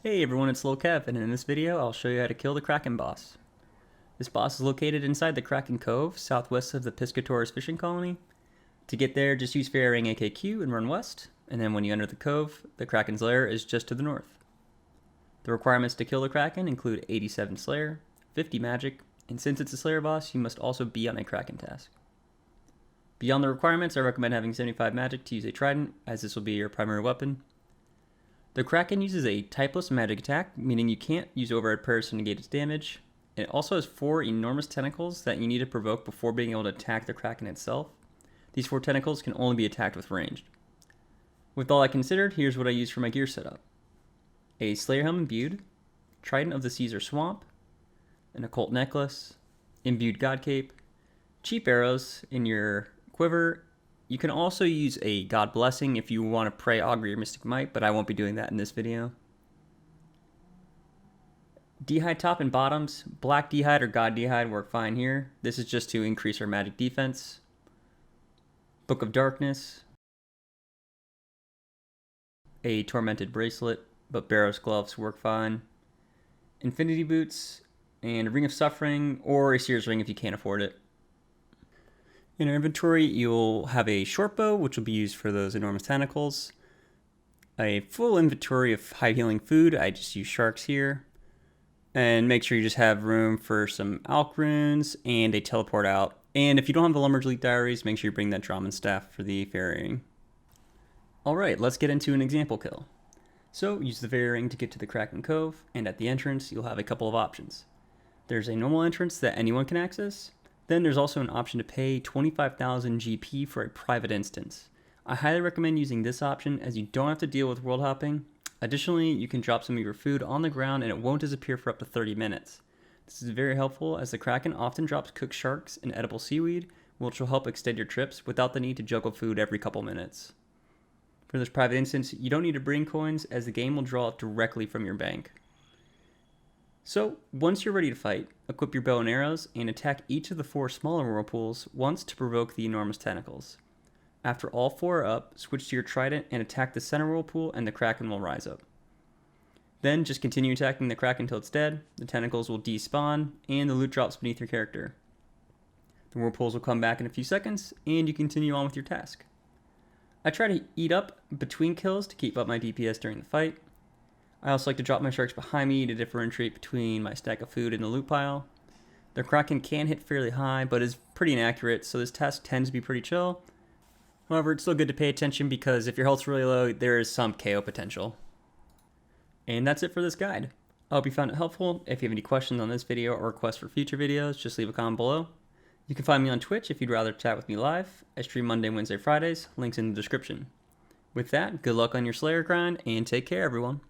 Hey everyone, it's Lil Kev, and in this video I'll show you how to kill the Kraken boss. This boss is located inside the Kraken Cove, southwest of the Piscators fishing colony. To get there, just use fairing AKQ and run west, and then when you enter the cove, the Kraken's lair is just to the north. The requirements to kill the Kraken include 87 Slayer, 50 Magic, and since it's a Slayer boss, you must also be on a Kraken task. Beyond the requirements, I recommend having 75 Magic to use a trident, as this will be your primary weapon. The Kraken uses a typeless magic attack, meaning you can't use overhead prayers to negate its damage. It also has 4 enormous tentacles that you need to provoke before being able to attack the Kraken itself. These 4 tentacles can only be attacked with ranged. With all I considered, here's what I use for my gear setup. A Slayer Helm imbued, Trident of the Caesar Swamp, an Occult Necklace, imbued God Cape, cheap arrows in your quiver. You can also use a God Blessing if you want to pray Augury or Mystic Might, but I won't be doing that in this video. D'hide top and bottoms. Black D'hide or God D'hide work fine here. This is just to increase our magic defense. Book of Darkness. A Tormented Bracelet, but Barrow's Gloves work fine. Infinity Boots, and a Ring of Suffering, or a Seer's Ring if you can't afford it. In our inventory, you'll have a short bow, which will be used for those enormous tentacles. A full inventory of high healing food. I just use sharks here. And make sure you just have room for some alch runes and a teleport out. And if you don't have the Lumberjack diaries, make sure you bring that Draman staff for the ferrying. Alright, let's get into an example kill. So, use the ferrying to get to the Kraken Cove, and at the entrance, you'll have a couple of options. There's a normal entrance that anyone can access. Then there's also an option to pay 25,000 GP for a private instance. I highly recommend using this option as you don't have to deal with world hopping. Additionally, you can drop some of your food on the ground and it won't disappear for up to 30 minutes. This is very helpful as the Kraken often drops cooked sharks and edible seaweed, which will help extend your trips without the need to juggle food every couple minutes. For this private instance, you don't need to bring coins as the game will draw it directly from your bank. So, once you're ready to fight, equip your bow and arrows and attack each of the 4 smaller whirlpools once to provoke the enormous tentacles. After all 4 are up, switch to your trident and attack the center whirlpool and the Kraken will rise up. Then just continue attacking the Kraken until it's dead, the tentacles will despawn, and the loot drops beneath your character. The whirlpools will come back in a few seconds, and you continue on with your task. I try to eat up between kills to keep up my DPS during the fight. I also like to drop my sharks behind me to differentiate between my stack of food and the loot pile. The Kraken can hit fairly high, but is pretty inaccurate, so this task tends to be pretty chill. However, it's still good to pay attention because if your health's really low, there is some KO potential. And that's it for this guide. I hope you found it helpful. If you have any questions on this video or requests for future videos, just leave a comment below. You can find me on Twitch if you'd rather chat with me live. I stream Monday, Wednesday, Fridays, links in the description. With that, good luck on your Slayer grind, and take care everyone.